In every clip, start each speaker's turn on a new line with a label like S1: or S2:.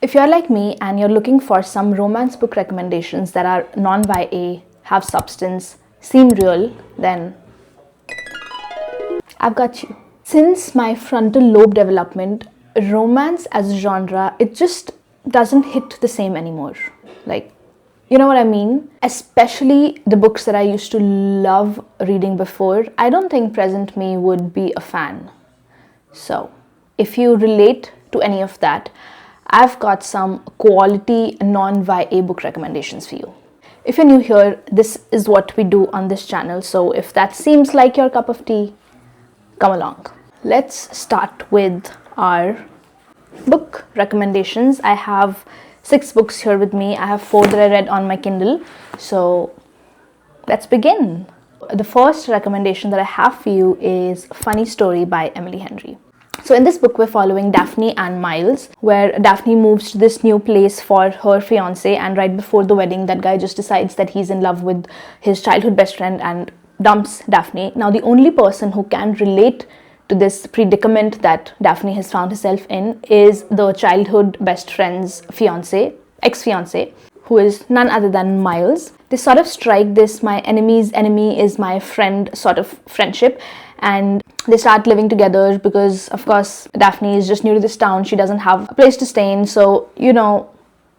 S1: If you're like me and you're looking for some romance book recommendations that are non-YA, have substance, seem real, then I've got you. Since my frontal lobe development, romance as a genre, it just doesn't hit the same anymore. Like, you know what I mean? Especially the books that I used to love reading before, I don't think present me would be a fan. So, if you relate to any of that, I've got some quality non-YA book recommendations for you. If you're new here, this is what we do on this channel, so if that seems like your cup of tea, come along. Let's start with our book recommendations. I have 6 books here with me. I have 4 that I read on my Kindle, so let's begin. The first recommendation that I have for you is Funny Story by Emily Henry. So in this book, we're following Daphne and Miles, where Daphne moves to this new place for her fiance, and right before the wedding, that guy just decides that he's in love with his childhood best friend and dumps Daphne. Now, the only person who can relate to this predicament that Daphne has found herself in is the childhood best friend's ex-fiance, who is none other than Miles. They sort of strike this my enemy's enemy is my friend sort of friendship, and they start living together because, of course, Daphne is just new to this town. She doesn't have a place to stay in, so,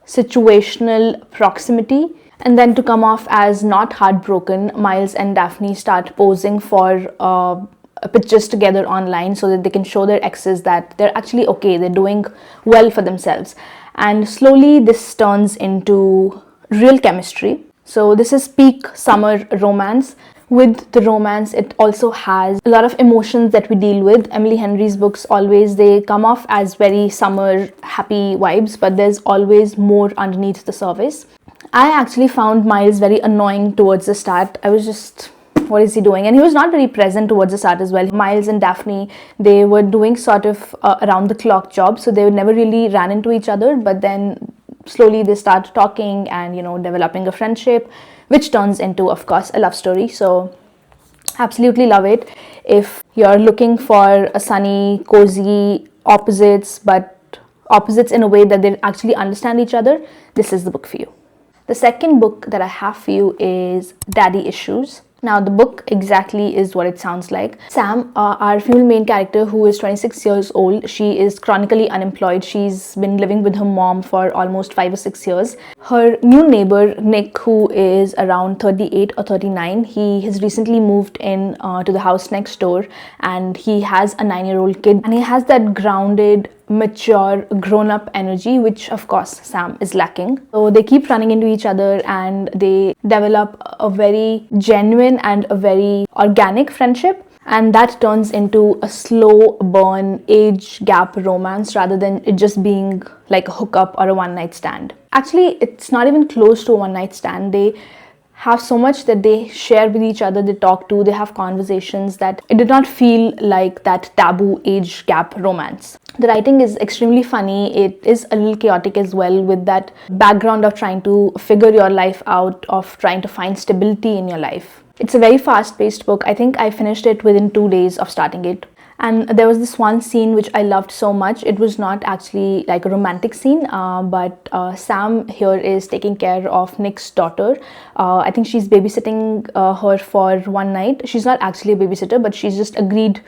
S1: situational proximity. And then to come off as not heartbroken, Miles and Daphne start posing for pictures together online so that they can show their exes that they're actually okay, they're doing well for themselves. And slowly this turns into real chemistry. So this is peak summer romance. With the romance, it also has a lot of emotions that we deal with. Emily Henry's books they come off as very summer happy vibes, but there's always more underneath the surface. I actually found Miles very annoying towards the start. I was just, what is he doing? And he was not very present towards the start as well. Miles and Daphne, they were doing sort of around the clock job, so they never really ran into each other, but then slowly they start talking and, developing a friendship, which turns into, of course, a love story. So absolutely love it. If you're looking for a sunny, cozy opposites, but opposites in a way that they actually understand each other, this is the book for you. The second book that I have for you is Daddy Issues. Now, the book exactly is what it sounds like. Sam, our female main character, who is 26 years old, she is chronically unemployed. She's been living with her mom for almost 5 or 6 years. Her new neighbor, Nick, who is around 38 or 39, he has recently moved in to the house next door, and he has a 9-year-old kid, and he has that grounded, mature, grown-up energy, which of course Sam is lacking. So they keep running into each other and they develop a very genuine and a very organic friendship, and that turns into a slow burn age gap romance rather than it just being like a hookup or a one-night stand. Actually, it's not even close to a one-night stand. They have so much that they share with each other, they talk to, they have conversations, that it did not feel like that taboo age gap romance. The writing is extremely funny. It is a little chaotic as well, with that background of trying to figure your life out, of trying to find stability in your life. It's a very fast-paced book. I think I finished it within 2 days of starting it. And there was this one scene which I loved so much. It was not actually like a romantic scene, but Sam here is taking care of Nick's daughter. I think she's babysitting her for one night. She's not actually a babysitter, but she's just agreed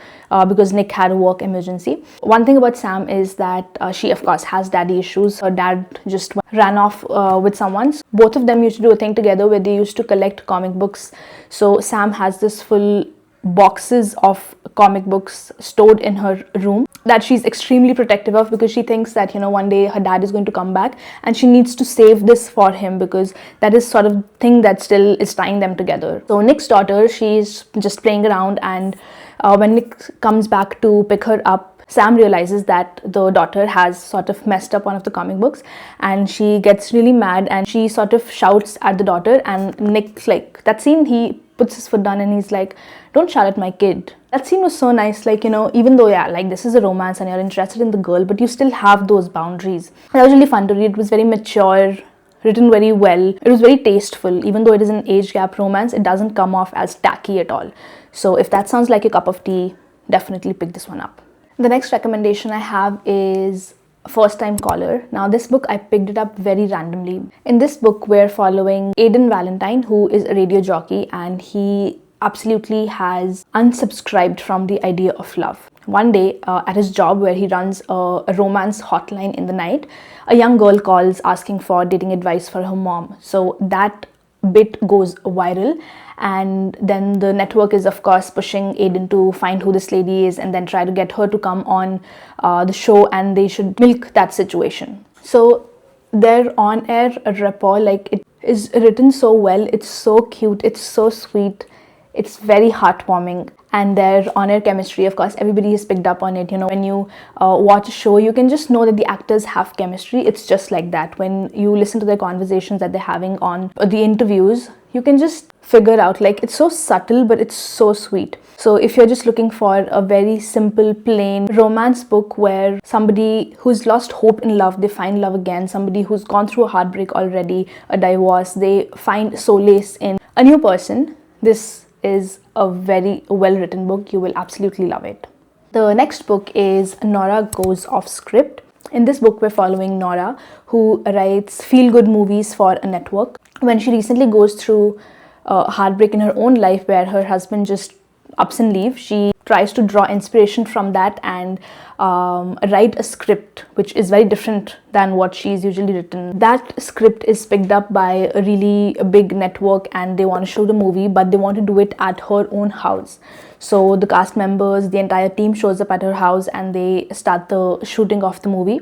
S1: because Nick had a work emergency. One thing about Sam is that she, of course, has daddy issues. Her dad just ran off with someone. Both of them used to do a thing together where they used to collect comic books. So Sam has this full boxes of comic books stored in her room that she's extremely protective of, because she thinks that one day her dad is going to come back and she needs to save this for him, because that is sort of thing that still is tying them together. So Nick's daughter, she's just playing around, and when Nick comes back to pick her up, Sam realizes that the daughter has sort of messed up one of the comic books, and she gets really mad and she sort of shouts at the daughter, and Nick's like, that scene, he puts his foot down and he's like, don't shout at my kid. That scene was so nice, even though, this is a romance and you're interested in the girl, but you still have those boundaries. That was really fun to read. It was very mature, written very well. It was very tasteful. Even though it is an age gap romance, it doesn't come off as tacky at all. So if that sounds like a cup of tea, definitely pick this one up. The next recommendation I have is First Time Caller. Now this book, I picked it up very randomly. In this book, we're following Aidan Valentine, who is a radio jockey, and he absolutely has unsubscribed from the idea of love. One day at his job, where he runs a romance hotline in the night, a young girl calls asking for dating advice for her mom. So that bit goes viral, and then the network is of course pushing Aiden to find who this lady is and then try to get her to come on the show, and they should milk that situation. So their on-air rapport, like, it is written so well. It's so cute, it's so sweet, it's very heartwarming. And their on-air chemistry, of course, everybody has picked up on it. You know, when you watch a show, you can just know that the actors have chemistry. It's just like that. When you listen to their conversations that they're having on the interviews, you can just figure out, like, it's so subtle, but it's so sweet. So if you're just looking for a very simple, plain romance book where somebody who's lost hope in love, they find love again, somebody who's gone through a heartbreak already, a divorce, they find solace in a new person, this is a very well written book. You will absolutely love it. The next book is Nora Goes Off Script. In this book, we're following Nora, who writes feel-good movies for a network. When she recently goes through a heartbreak in her own life where her husband just ups and leaves, she tries to draw inspiration from that and write a script which is very different than what she's usually written. That script is picked up by a really big network, and they want to show the movie, but they want to do it at her own house. So the cast members, the entire team shows up at her house, and they start the shooting of the movie.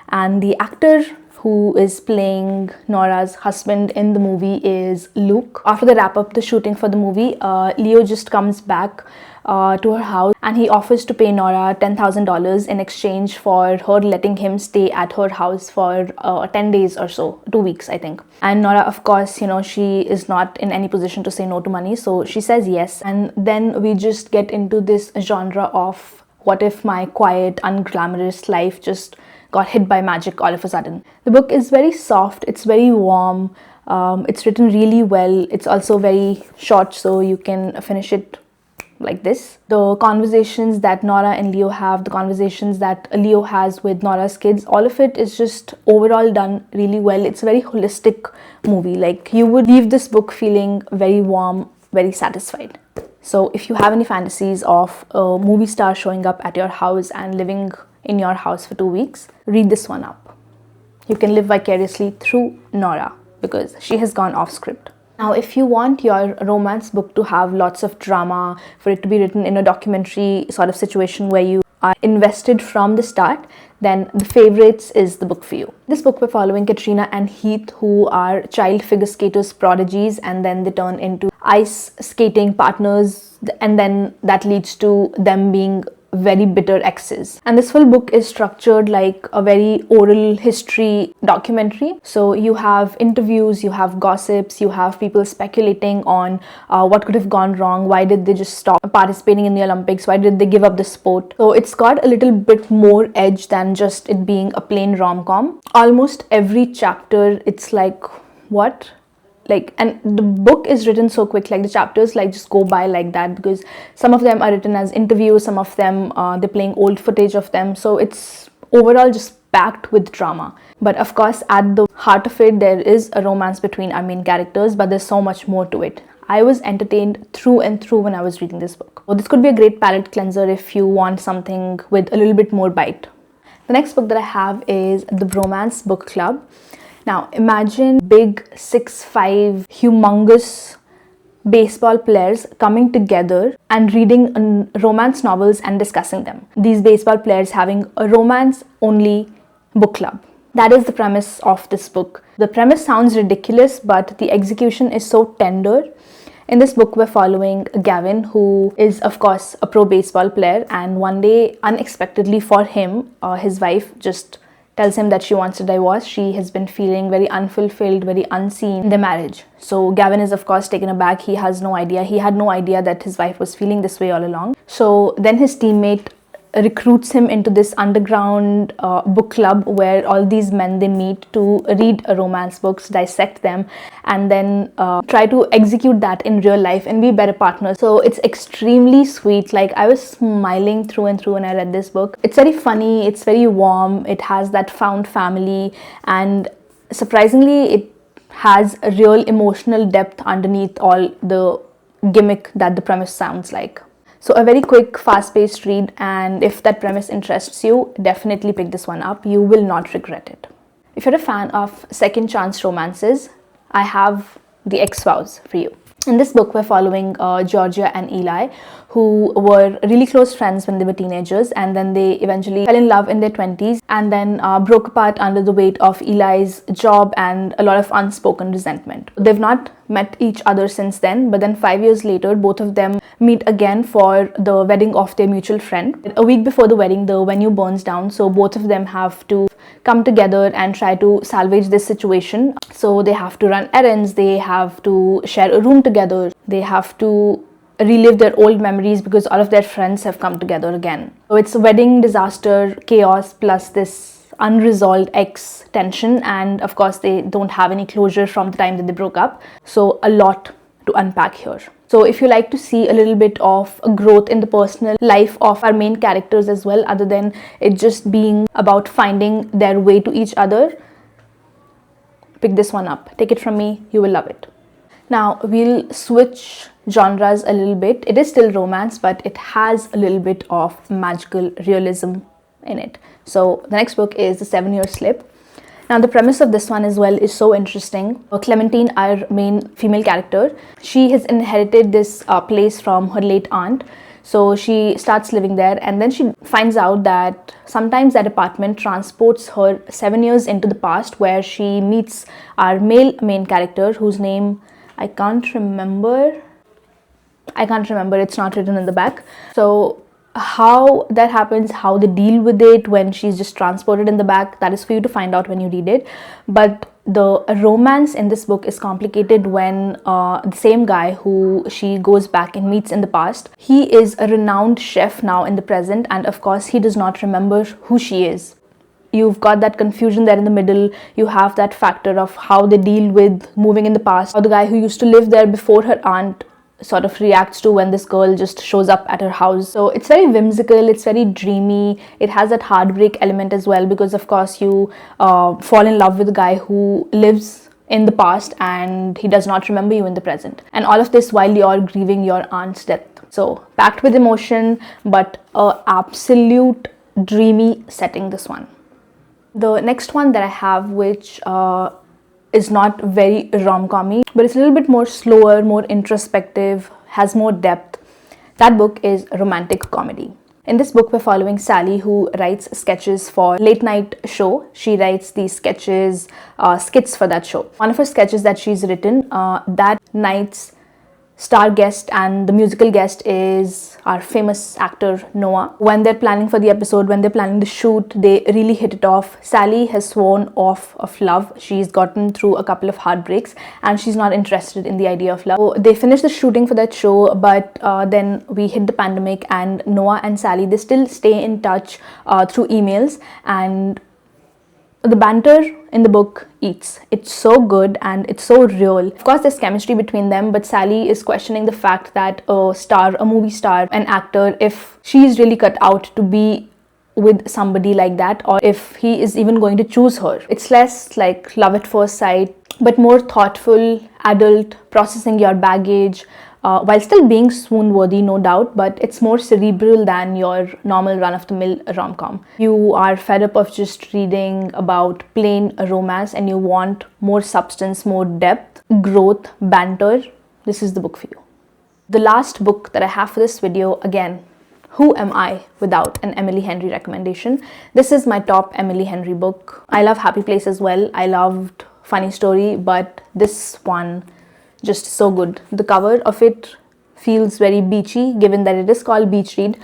S1: And the actor who is playing Nora's husband in the movie is Luke. After they wrap up the shooting for the movie, Leo just comes back to her house, and he offers to pay Nora $10,000 in exchange for her letting him stay at her house for 10 days or so, 2 weeks, I think. And Nora, of course, you know, she is not in any position to say no to money, so she says yes. And then we just get into this genre of what if my quiet, unglamorous life just got hit by magic all of a sudden. The book is very soft, it's very warm, it's written really well. It's also very short, so you can finish it like this. The conversations that Nora and Leo have, the conversations that Leo has with Nora's kids, all of it is just overall done really well. It's a very holistic movie. Like, you would leave this book feeling very warm, very satisfied. So if you have any fantasies of a movie star showing up at your house and living in your house for 2 weeks, read this one up. You can live vicariously through Nora because she has gone off script. Now, if you want your romance book to have lots of drama, for it to be written in a documentary sort of situation where you are invested from the start, then The Favorites is the book for you. This book, we're following Katrina and Heath, who are child figure skaters prodigies, and then they turn into ice skating partners, and then that leads to them being very bitter exes. And this full book is structured like a very oral history documentary. So you have interviews, you have gossips, you have people speculating on what could have gone wrong, why did they just stop participating in the Olympics, why did they give up the sport. So it's got a little bit more edge than just it being a plain rom-com. Almost every chapter, it's like, what? Like, and the book is written so quick, like the chapters like just go by like that, because some of them are written as interviews, some of them they're playing old footage of them, so it's overall just packed with drama. But of course, at the heart of it, there is a romance between our main characters, but there's so much more to it. I was entertained through and through when I was reading this book. So this could be a great palate cleanser if you want something with a little bit more bite. The next book that I have is The Bromance Book Club. Now, imagine big 6'5", humongous baseball players coming together and reading romance novels and discussing them. These baseball players having a romance-only book club. That is the premise of this book. The premise sounds ridiculous, but the execution is so tender. In this book, we're following Gavin, who is, of course, a pro baseball player, and one day, unexpectedly for him, his wife just tells him that she wants a divorce. She has been feeling very unfulfilled, very unseen in their marriage. So Gavin is, of course, taken aback. He has no idea. He had no idea that his wife was feeling this way all along. So then his teammate recruits him into this underground book club where all these men, they meet to read romance books, dissect them, and then try to execute that in real life and be better partners. So it's extremely sweet. Like, I was smiling through and through when I read this book. It's very funny, it's very warm, it has that found family, and surprisingly it has a real emotional depth underneath all the gimmick that the premise sounds like. So a very quick, fast-paced read, and if that premise interests you, definitely pick this one up. You will not regret it. If you're a fan of second chance romances, I have the Ex-Vows for you. In this book, we're following Georgia and Eli, who were really close friends when they were teenagers, and then they eventually fell in love in their 20s, and then broke apart under the weight of Eli's job and a lot of unspoken resentment. They've not met each other since then, but then 5 years later, both of them meet again for the wedding of their mutual friend. A week before the wedding, the venue burns down, so both of them have to come together and try to salvage this situation. So they have to run errands, they have to share a room together, they have to relive their old memories because all of their friends have come together again. So it's a wedding disaster, chaos, plus this unresolved ex tension, and of course they don't have any closure from the time that they broke up. So a lot to unpack here. So if you like to see a little bit of a growth in the personal life of our main characters as well, other than it just being about finding their way to each other, pick this one up. Take it from me, you will love it. Now we'll switch genres a little bit. It is still romance, but it has a little bit of magical realism in it. So the next book is The 7-Year Slip. Now the premise of this one as well is so interesting. Clementine, our main female character, she has inherited this place from her late aunt. So she starts living there, and then she finds out that sometimes that apartment transports her 7 years into the past, where she meets our male main character, whose name I can't remember. It's not written in the back. So how that happens, how they deal with it when she's just transported in the back, that is for you to find out when you read it. But the romance in this book is complicated when the same guy who she goes back and meets in the past, he is a renowned chef now in the present, and of course he does not remember who she is. You've got that confusion there in the middle. You have that factor of how they deal with moving in the past, how the guy who used to live there before her aunt sort of reacts to when this girl just shows up at her house. So it's very whimsical, it's very dreamy. It has that heartbreak element as well, because of course you fall in love with a guy who lives in the past and he does not remember you in the present, and all of this while you're grieving your aunt's death. So packed with emotion, but a absolute dreamy setting, this one. The next one that I have, which is not very rom-com-y, but it's a little bit more slower, more introspective, has more depth. That book is romantic comedy. In this book, we're following Sally, who writes sketches for late night show. She writes these sketches, skits for that show. One of her sketches that she's written, that night's star guest and the musical guest is our famous actor Nora. When they're planning for the episode, when they're planning the shoot, they really hit it off. Sally has sworn off of love. She's gotten through a couple of heartbreaks and she's not interested in the idea of love. So they finished the shooting for that show, but then we hit the pandemic, and Noah and Sally, they still stay in touch through emails, and the banter in the book eats. It's so good and it's so real. Of course, there's chemistry between them, but Sally is questioning the fact that a movie star, an actor, if she's really cut out to be with somebody like that, or if he is even going to choose her. It's less like love at first sight, but more thoughtful, adult, processing your baggage, while still being swoon-worthy, no doubt, but it's more cerebral than your normal run-of-the-mill rom-com. You are fed up of just reading about plain romance and you want more substance, more depth, growth, banter. This is the book for you. The last book that I have for this video, again, who am I without an Emily Henry recommendation? This is my top Emily Henry book. I love Happy Place as well. I loved Funny Story, but this one, just so good. The cover of it feels very beachy, given that it is called Beach Read,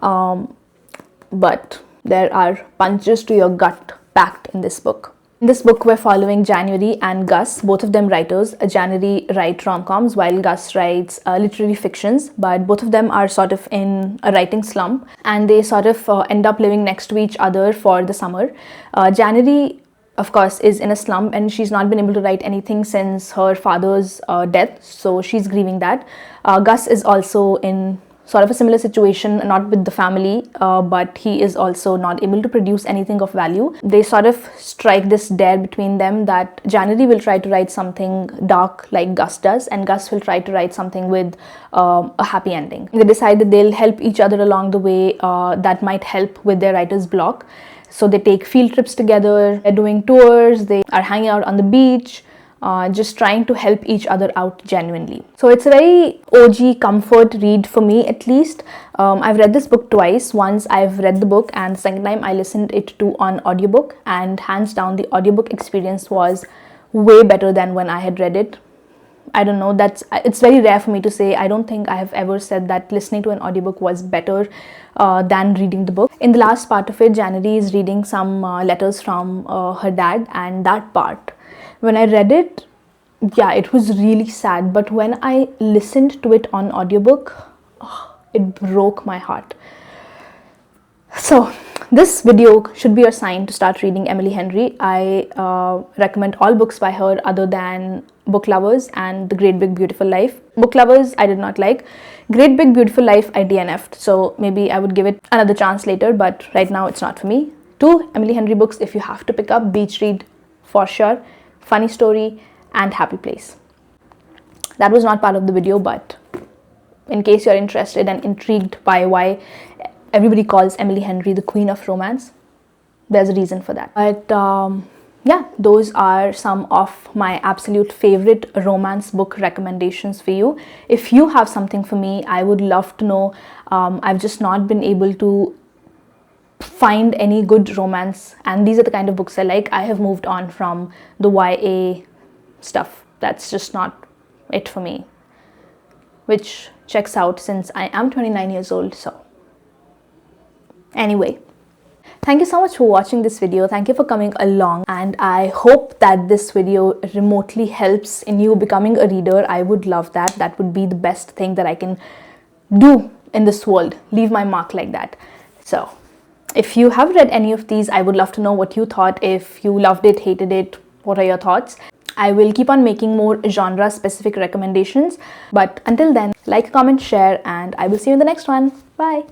S1: but there are punches to your gut packed in this book. In this book, we're following January and Gus, both of them writers. January writes rom-coms while Gus writes literary fictions, but both of them are sort of in a writing slump, and they sort of end up living next to each other for the summer. January, of course, is in a slump, and she's not been able to write anything since her father's death, so she's grieving that. Gus is also in sort of a similar situation, not with the family, but he is also not able to produce anything of value. They sort of strike this dare between them that January will try to write something dark like Gus does, and Gus will try to write something with a happy ending. They decide that they'll help each other along the way. That might help with their writer's block. So they take field trips together, they're doing tours, they are hanging out on the beach, just trying to help each other out genuinely. So it's a very OG comfort read for me, at least. I've read this book twice. Once I've read the book, and the second time I listened it to on audiobook, and hands down the audiobook experience was way better than when I had read it. I don't know, it's very rare for me to say. I don't think I have ever said that listening to an audiobook was better than reading the book. In the last part of it, January is reading some letters from her dad, and that part, when I read it, yeah, it was really sad. But when I listened to it on audiobook, it broke my heart. So this video should be your sign to start reading Emily Henry. I recommend all books by her other than Book Lovers and The Great Big Beautiful Life. Book Lovers I did not like. Great Big Beautiful Life I DNF'd, so maybe I would give it another chance later, but right now it's not for me. 2 Emily Henry books if you have to pick up: Beach Read for sure, Funny Story, and Happy Place. That was not part of the video, but in case you're interested and intrigued by why everybody calls Emily Henry the queen of romance, there's a reason for that. But yeah, those are some of my absolute favorite romance book recommendations for you. If you have something for me, I would love to know. I've just not been able to find any good romance, and these are the kind of books I like. I have moved on from the YA stuff. That's just not it for me, which checks out since I am 29 years old. So anyway, thank you so much for watching this video. Thank you for coming along, and I hope that this video remotely helps in you becoming a reader. I would love that. That would be the best thing that I can do in this world, leave my mark like that. So if you have read any of these, I would love to know what you thought. If you loved it, hated it, what are your thoughts? I will keep on making more genre specific recommendations, but until then, like, comment, share, and I will see you in the next one. Bye.